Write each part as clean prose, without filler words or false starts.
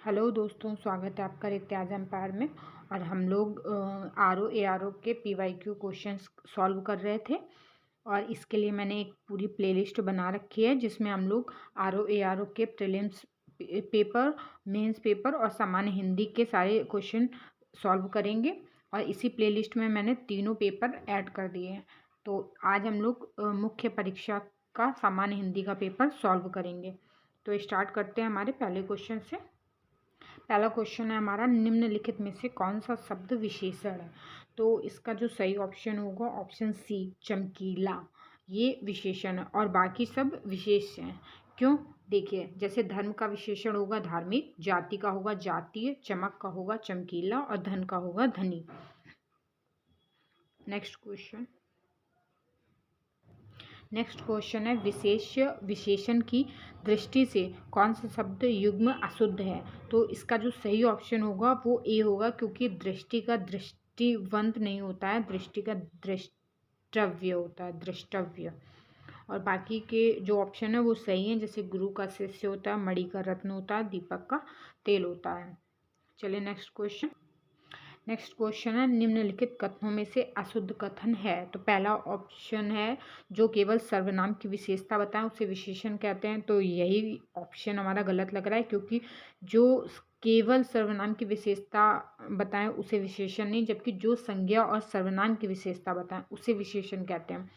Hello दोस्तों, स्वागत है आपका रित्याज एम्पायर में। और हम लोग RO ARO के PYQ क्वेश्चंस सॉल्व कर रहे थे। और इसके लिए मैंने एक पूरी प्लेलिस्ट बना रखी है जिसमें हम लोग RO ARO के प्रीलिम्स पेपर, मेंस पेपर और सामान्य हिंदी के सारे क्वेश्चन सॉल्व करेंगे। और इसी प्लेलिस्ट में मैंने तीनों पेपर ऐड कर दिए हैं। तो आज हम लोग मुख्य परीक्षा का सामान्य हिंदी का पेपर सॉल्व करेंगे। तो स्टार्ट करते हैं हमारे पहले क्वेश्चन से। पहला क्वेश्चन है हमारा, निम्नलिखित में से कौन सा शब्द विशेषण है? तो इसका जो सही ऑप्शन होगा ऑप्शन सी, चमकीला। ये विशेषण है और बाकी सब विशेष हैं। क्यों? देखिए, जैसे धर्म का विशेषण होगा धार्मिक, जाति का होगा जातीय, चमक का होगा चमकीला और धन का होगा धनी। नेक्स्ट क्वेश्चन है, विशेषण की दृष्टि से कौन सा शब्द युग्म अशुद्ध है? तो इसका जो सही ऑप्शन होगा वो ए होगा, क्योंकि दृष्टि का दृष्टिवंत नहीं होता है, दृष्टि का दृष्टव्य होता है, दृष्टव्य। और बाकी के जो ऑप्शन है वो सही है, जैसे गुरु का शिष्य होता है, मणि का रत्न होता है, दीपक का तेल होता है। चलिए नेक्स्ट क्वेश्चन है, निम्नलिखित कथनों में से अशुद्ध कथन है? तो पहला ऑप्शन है, जो केवल सर्वनाम की विशेषता बताएं उसे विशेषण कहते हैं। तो यही ऑप्शन हमारा गलत लग रहा है, क्योंकि जो केवल सर्वनाम की विशेषता बताएं उसे विशेषण नहीं, जबकि जो संज्ञा और सर्वनाम की विशेषता बताएं उसे विशेषण कहते हैं।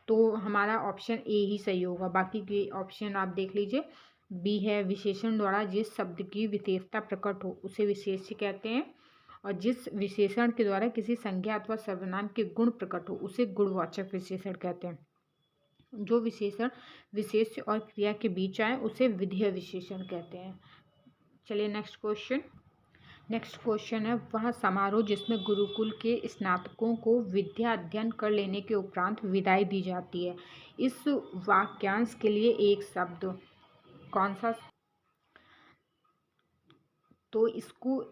तो हमारा ऑप्शन ए ही सही होगा। बाकी के ऑप्शन आप देख लीजिए। बी है, विशेषण द्वारा जिस शब्द की विशेषता प्रकट हो उसे विशेष्य कहते हैं, और जिस विशेषण के द्वारा किसी संज्ञा अथवा सर्वनाम के गुण प्रकट हो उसे गुणवाचक विशेषण कहते हैं। जो विशेषण विशेष्य और क्रिया के बीच आए उसे विधेय विशेषण कहते हैं। चलिए नेक्स्ट क्वेश्चन है, वह समारोह जिसमें गुरुकुल के स्नातकों को विद्या अध्ययन कर लेने के उपरांत विदाई दी जाती है। इस वाक्यांश के लिए एक शब्द कौन सा? तो इसको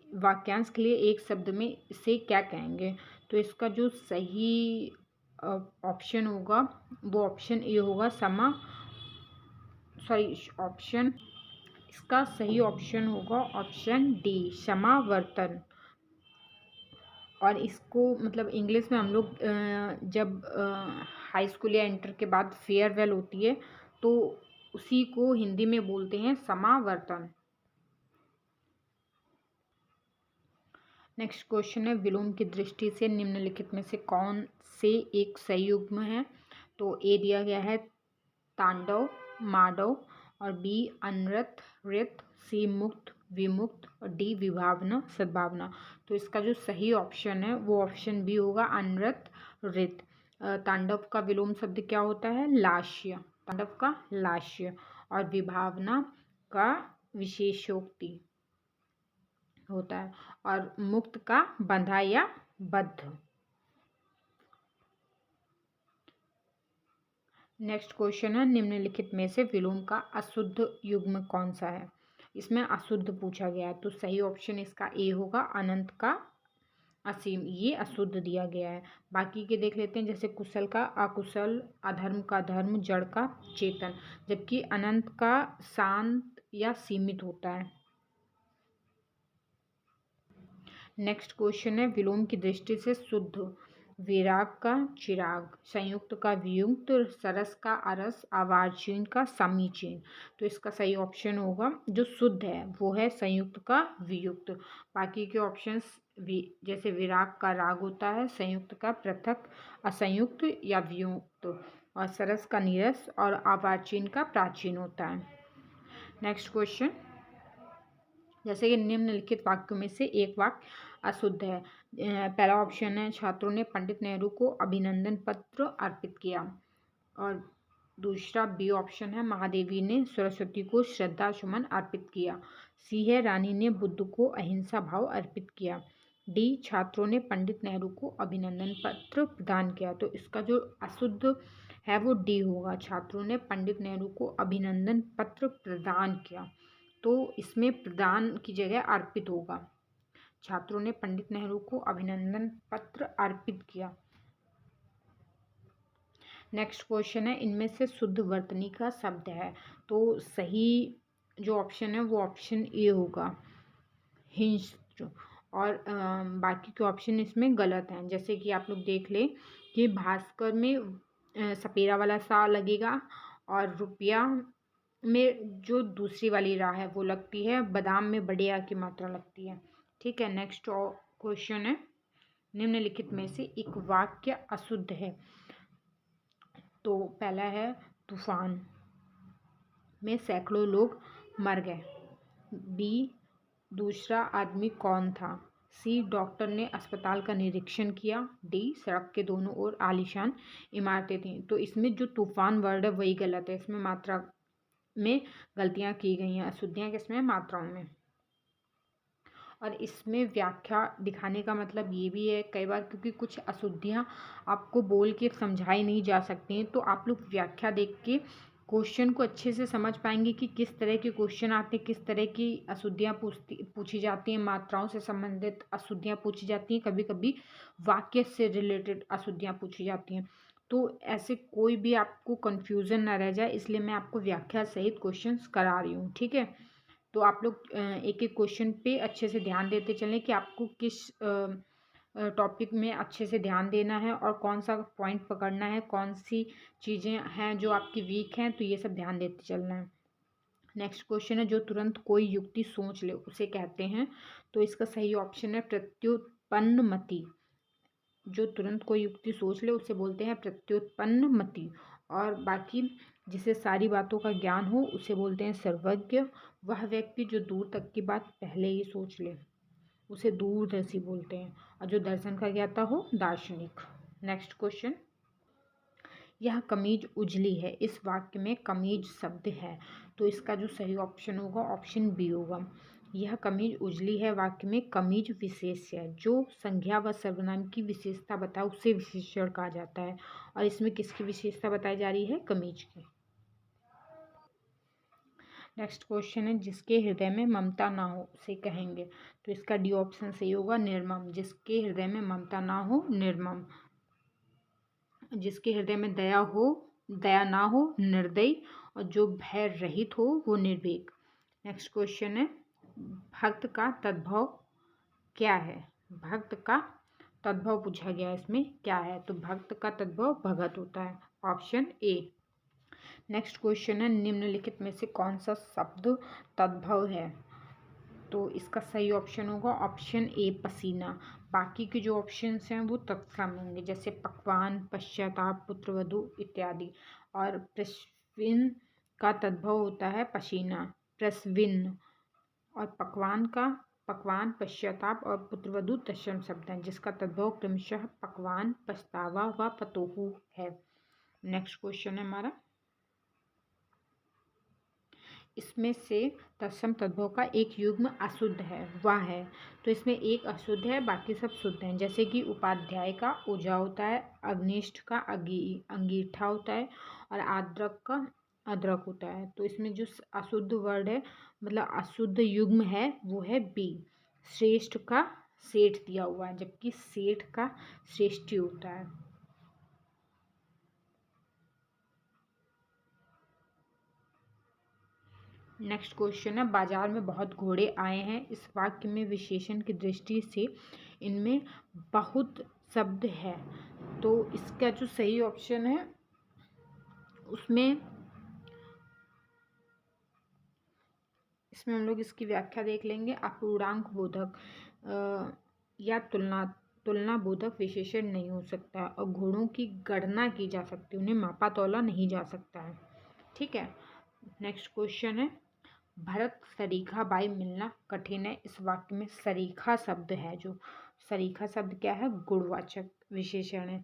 वाक्यांश के लिए एक शब्द में इसे क्या कहेंगे? तो इसका जो सही ऑप्शन होगा वो ऑप्शन ए होगा, इसका सही ऑप्शन होगा ऑप्शन डी, समावर्तन। और इसको मतलब इंग्लिश में हम लोग जब हाई स्कूल या इंटर के बाद फेयरवेल होती है तो उसी को हिंदी में बोलते हैं समावर्तन। नेक्स्ट क्वेश्चन है, विलोम की दृष्टि से निम्नलिखित में से कौन से एक सही युग्म है? तो ए दिया गया है तांडव, माधव, और बी अनृत, रित, सी मुक्त, विमुक्त, और डी विभावना, सद्भावना। तो इसका जो सही ऑप्शन है वो ऑप्शन बी होगा, अनृत, रित। तांडव का विलोम शब्द क्या होता है? लास्य। तांडव का लास्य। और विभावना का विशेषोक्ति होता है, और मुक्त का बंधा या बद्ध। नेक्स्ट क्वेश्चन है, निम्नलिखित में से विलोम का अशुद्ध युग्म कौन सा है? इसमें अशुद्ध पूछा गया है, तो सही ऑप्शन इसका ए होगा, अनंत का असीम। ये अशुद्ध दिया गया है। बाकी के देख लेते हैं, जैसे कुशल का अकुशल, अधर्म का धर्म, जड़ का चेतन, जबकि अनंत का शांत या सीमित होता है। नेक्स्ट क्वेश्चन है, विलोम की दृष्टि से शुद्ध। विराग का चिराग, संयुक्त का वियुक्त, सरस का अरस, आवाचीन का समीचीन। तो इसका सही ऑप्शन होगा जो शुद्ध है वो है संयुक्त का वियुक्त। बाकी के ऑप्शंस जैसे विराग का राग होता है, संयुक्त का पृथक, असंयुक्त या वियुक्त, और सरस का नीरस और आवाचीन का प्राचीन होता है। नेक्स्ट क्वेश्चन, जैसे कि निम्नलिखित वाक्यों में से एक वाक्य अशुद्ध है। पहला ऑप्शन है, छात्रों ने पंडित नेहरू को अभिनंदन पत्र अर्पित किया। और दूसरा बी ऑप्शन है, महादेवी ने सरस्वती को श्रद्धा सुमन अर्पित किया। सी है, रानी ने बुद्ध को अहिंसा भाव अर्पित किया। डी, छात्रों ने पंडित नेहरू को अभिनंदन पत्र प्रदान किया। तो इसका जो अशुद्ध है वो डी होगा, छात्रों ने पंडित नेहरू को अभिनंदन पत्र प्रदान किया। तो इसमें प्रदान की जगह अर्पित होगा। छात्रों ने पंडित नेहरू को अभिनंदन पत्र अर्पित किया। नेक्स्ट क्वेश्चन है, इनमें से शुद्ध वर्तनी का शब्द है? तो सही जो ऑप्शन है वो ऑप्शन ए होगा, हिंस्ड। और बाकी के ऑप्शन इसमें गलत हैं। जैसे कि आप लोग देख लें कि भास्कर में सपेरा वाला सा लगेगा, और रुपया में जो दूसरी वाली राह है वो लगती है, बादाम में बड़े आ की मात्रा लगती है। ठीक है, नेक्स्ट क्वेश्चन है, निम्नलिखित में से एक वाक्य अशुद्ध है। तो पहला है, तूफान में सैकड़ों लोग मर गए। बी, दूसरा आदमी कौन था। सी, डॉक्टर ने अस्पताल का निरीक्षण किया। डी, सड़क के दोनों ओर आलीशान इमारतें थीं। तो इसमें जो तूफान वर्ड है वही गलत है, इसमें मात्रा में गलतियां की गई हैं, अशुद्धियां किसमें, मात्राओं में। और इसमें व्याख्या दिखाने का मतलब ये भी है कई बार, क्योंकि कुछ अशुद्धियां आपको बोल के समझाई नहीं जा सकती हैं, तो आप लोग व्याख्या देख के क्वेश्चन को अच्छे से समझ पाएंगे कि किस तरह के क्वेश्चन आते हैं, किस तरह की अशुद्धियां पूछी जाती हैं, मात्राओं से संबंधित अशुद्धियां पूछी जाती हैं, कभी कभी वाक्य से रिलेटेड अशुद्धियां पूछी जाती हैं। तो ऐसे कोई भी आपको कन्फ्यूज़न ना रह जाए, इसलिए मैं आपको व्याख्या सहित क्वेश्चंस करा रही हूँ। ठीक है, तो आप लोग एक एक क्वेश्चन पे अच्छे से ध्यान देते चलें कि आपको किस टॉपिक में अच्छे से ध्यान देना है और कौन सा पॉइंट पकड़ना है, कौन सी चीज़ें हैं जो आपकी वीक हैं, तो ये सब ध्यान देते चलना है। नेक्स्ट क्वेश्चन है, जो तुरंत कोई युक्ति सोच ले उसे कहते हैं। तो इसका सही ऑप्शन है प्रत्युत्पन्नमति। जो तुरंत कोई युक्ति सोच ले उसे बोलते हैं प्रत्युत्पन्नमति। और बाकी जिसे सारी बातों का ज्ञान हो उसे बोलते हैं सर्वज्ञ। वह व्यक्ति जो दूर तक की बात पहले ही सोच ले उसे दूरदर्शी बोलते हैं। और जो दर्शन का ज्ञाता हो, दार्शनिक। नेक्स्ट क्वेश्चन, यह कमीज उजली है। इस वाक्य में कमीज शब्द है, तो इसका जो सही ऑप्शन होगा ऑप्शन बी होगा। यह कमीज उजली है वाक्य में कमीज विशेष है, जो संज्ञा व सर्वनाम की विशेषता बताए उसे विशेषण कहा जाता है। और इसमें किसकी विशेषता बताई जा रही है, कमीज की। नेक्स्ट क्वेश्चन है, जिसके हृदय में ममता ना हो उसे कहेंगे। तो इसका डी ऑप्शन सही होगा, निर्मम। जिसके हृदय में ममता ना हो, निर्मम। जिसके हृदय में दया ना हो, निर्दयी। और जो भय रहित हो, वो निर्भीक। नेक्स्ट क्वेश्चन है, भक्त का तद्भव क्या है। भक्त का तद्भव पूछा गया, इसमें क्या है। तो भक्त का तद्भव भगत होता है, ऑप्शन ए। नेक्स्ट क्वेश्चन है, निम्नलिखित में से कौन सा शब्द तद्भव है। तो इसका सही ऑप्शन होगा ऑप्शन ए, पसीना। बाकी के जो ऑप्शंस हैं वो तत्सम होंगे, जैसे पकवान, पश्चाताप, पुत्रवधू इत्यादि। और प्रस्विन का तद्भव होता है पसीना, प्रस्विन। और पकवान, पश्चाताप और पुत्रवधू तत्सम शब्द हैं, जिसका तद्भव क्रमशः पकवान, पछतावा व पतोहू है। नेक्स्ट क्वेश्चन है हमारा, इसमें से तत्सम तद्भव का एक युग्म अशुद्ध है, वह है। तो इसमें एक अशुद्ध है, बाकी सब शुद्ध हैं। जैसे कि उपाध्याय का ऊजा होता है, अग्निष्ठ का अंगीठा होता है, और आद्रक का अदरक होता है। तो इसमें जो अशुद्ध वर्ड है, मतलब अशुद्ध युग्म है, वो है बी। श्रेष्ठ का सेठ दिया हुआ है, जबकि सेठ का श्रेष्ठी होता है। नेक्स्ट क्वेश्चन है, बाजार में बहुत घोड़े आए हैं। इस वाक्य में विशेषण की दृष्टि से इनमें बहुत शब्द है। तो इसका जो सही ऑप्शन है उसमें इसमें हम लोग इसकी व्याख्या देख लेंगे। अपूर्णांक बोधक या तुलना बोधक विशेषण नहीं हो सकता, और घोड़ों की गणना की जा सकती, उन्हें मापा तौला नहीं जा सकता है। ठीक है, नेक्स्ट क्वेश्चन है, भरत सरीखा बाई मिलना कठिन है। इस वाक्य में सरीखा शब्द है, जो सरीखा शब्द क्या है, गुणवाचक विशेषण है।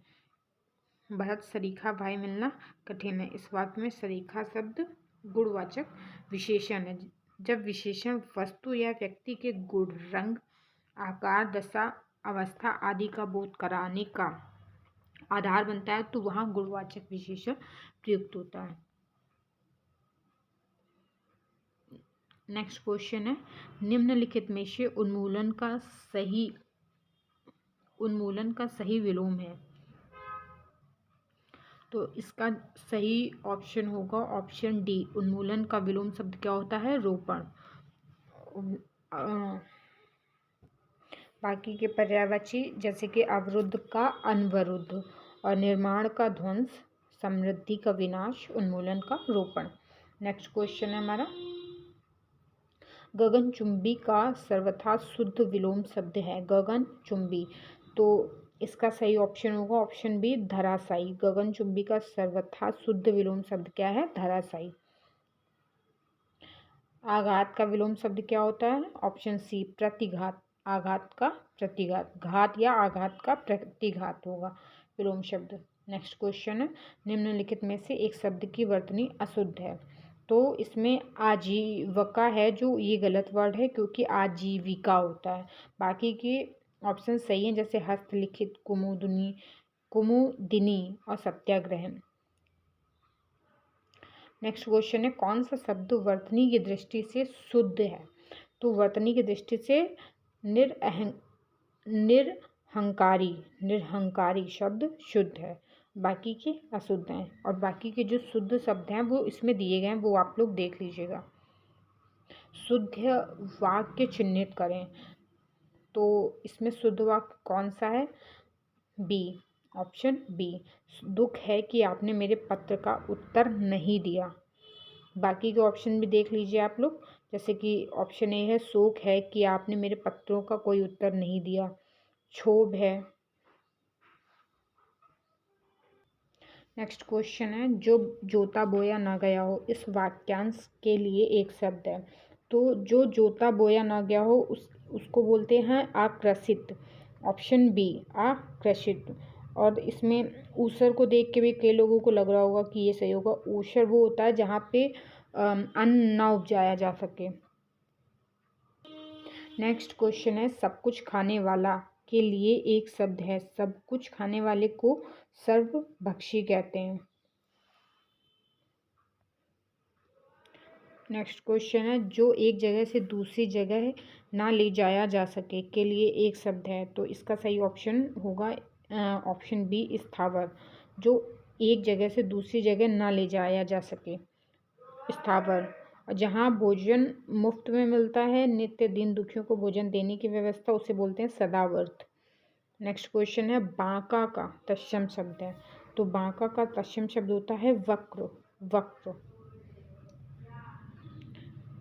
भरत सरीखा भाई मिलना कठिन है, इस वाक्य में सरीखा शब्द गुणवाचक विशेषण है। जब विशेषण वस्तु या व्यक्ति के गुण, रंग, आकार, दशा, अवस्था आदि का बोध कराने का आधार बनता है, तो वहाँ गुणवाचक विशेषण प्रयुक्त होता है। नेक्स्ट क्वेश्चन है, निम्नलिखित में से उन्मूलन का सही विलोम है। तो इसका सही ऑप्शन होगा ऑप्शन डी। उन्मूलन का विलोम शब्द क्या होता है? रोपण। बाकी के पर्यायवाची जैसे कि अवरुद्ध का अनवरुद्ध, और निर्माण का ध्वंस, समृद्धि का विनाश, उन्मूलन का रोपण। नेक्स्ट क्वेश्चन है हमारा, गगनचुंबी का सर्वथा शुद्ध विलोम शब्द है। गगनचुंबी, तो इसका सही ऑप्शन होगा ऑप्शन बी, धराशायी। गगनचुंबी का सर्वथा शुद्ध विलोम शब्द क्या है? धराशायी। आघात का विलोम शब्द क्या होता है? ऑप्शन सी, प्रतिघात। आघात का प्रतिघात, घात या आघात का प्रतिघात होगा विलोम शब्द। नेक्स्ट क्वेश्चन है, निम्नलिखित में से एक शब्द की वर्तनी अशुद्ध है। तो इसमें आजीविका है जो ये गलत वर्ड है, क्योंकि आजीविका होता है। बाकी के ऑप्शन सही हैं, जैसे हस्तलिखित, कुमुदिनी और सत्याग्रह। नेक्स्ट क्वेश्चन है, कौन सा शब्द वर्तनी की दृष्टि से शुद्ध है? तो वर्तनी की दृष्टि से निरहंकारी शब्द शुद्ध है, बाकी के अशुद्ध हैं। और बाकी के जो शुद्ध शब्द हैं वो इसमें दिए गए हैं, वो आप लोग देख लीजिएगा। शुद्ध वाक्य चिन्हित करें, तो इसमें शुद्ध वाक्य कौन सा है? B, option B. दुख है कि आपने मेरे पत्र का उत्तर नहीं दिया। बाकी के ऑप्शन भी देख लीजिए आप लोग, जैसे कि ऑप्शन ए है, शोक है कि आपने मेरे पत्रों का कोई उत्तर नहीं दिया। क्षोभ है। नेक्स्ट क्वेश्चन है, जो जोता बोया ना गया हो, इस वाक्यांश के लिए एक शब्द है। तो जो जोता बोया ना गया हो उसको बोलते हैं आकृषित। Option B, आकृषित। और इसमें ऊसर को देख के भी कई लोगों को लग रहा होगा कि ये सही होगा। ऊसर वो होता है जहाँ पे अन्न ना उपजाया जा सके। नेक्स्ट क्वेश्चन है, सब कुछ खाने वाला के लिए एक शब्द है। सब कुछ खाने वाले को सर्वभक्षी कहते हैं। नेक्स्ट क्वेश्चन है, जो एक जगह से दूसरी जगह ना ले जाया जा सके के लिए एक शब्द है। तो इसका सही ऑप्शन होगा ऑप्शन बी, स्थावर। जो एक जगह से दूसरी जगह ना ले जाया जा सके, स्थावर। और जहाँ भोजन मुफ्त में मिलता है, नित्य दिन दुखियों को भोजन देने की व्यवस्था, उसे बोलते हैं सदावर्त। नेक्स्ट क्वेश्चन है, बांका का तत्सम शब्द है। तो बांका का तत्सम शब्द होता है वक्र, वक्र।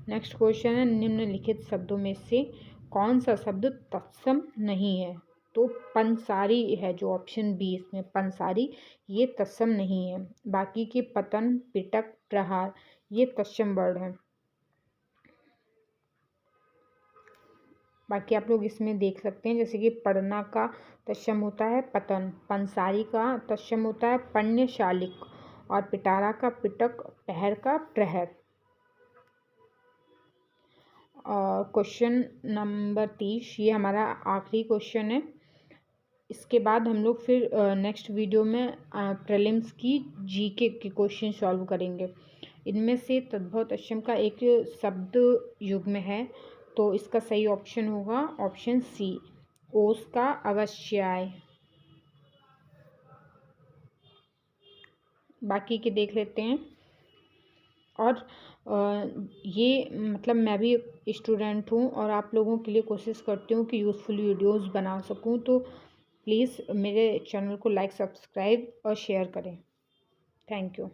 नेक्स्ट क्वेश्चन है, निम्नलिखित शब्दों में से कौन सा शब्द तत्सम नहीं है? तो पंसारी है जो ऑप्शन बी, इसमें पंसारी ये तत्सम नहीं है। बाकी के पतन, पिटक, प्रहार ये तत्सम वर्ड हैं। बाकी आप लोग इसमें देख सकते हैं, जैसे कि पढ़ना का तत्सम होता है पतन, पंसारी का तत्सम होता है पण्यशालिक, और पिटारा का पिटक, पहर का प्रहर। और क्वेश्चन नंबर 30 ये हमारा आखिरी क्वेश्चन है। इसके बाद हम लोग फिर नेक्स्ट वीडियो में प्रीलिम्स की जीके के क्वेश्चन सॉल्व करेंगे। इनमें से तद्भव तत्सम का एक शब्द युग्म है, तो इसका सही ऑप्शन होगा ऑप्शन सी, ओस का अवश्याय। बाकी के देख लेते हैं। और ये मतलब मैं भी स्टूडेंट हूँ और आप लोगों के लिए कोशिश करती हूँ कि यूज़फुल वीडियोस बना सकूँ, तो प्लीज़ मेरे चैनल को लाइक, सब्सक्राइब और शेयर करें। Thank you.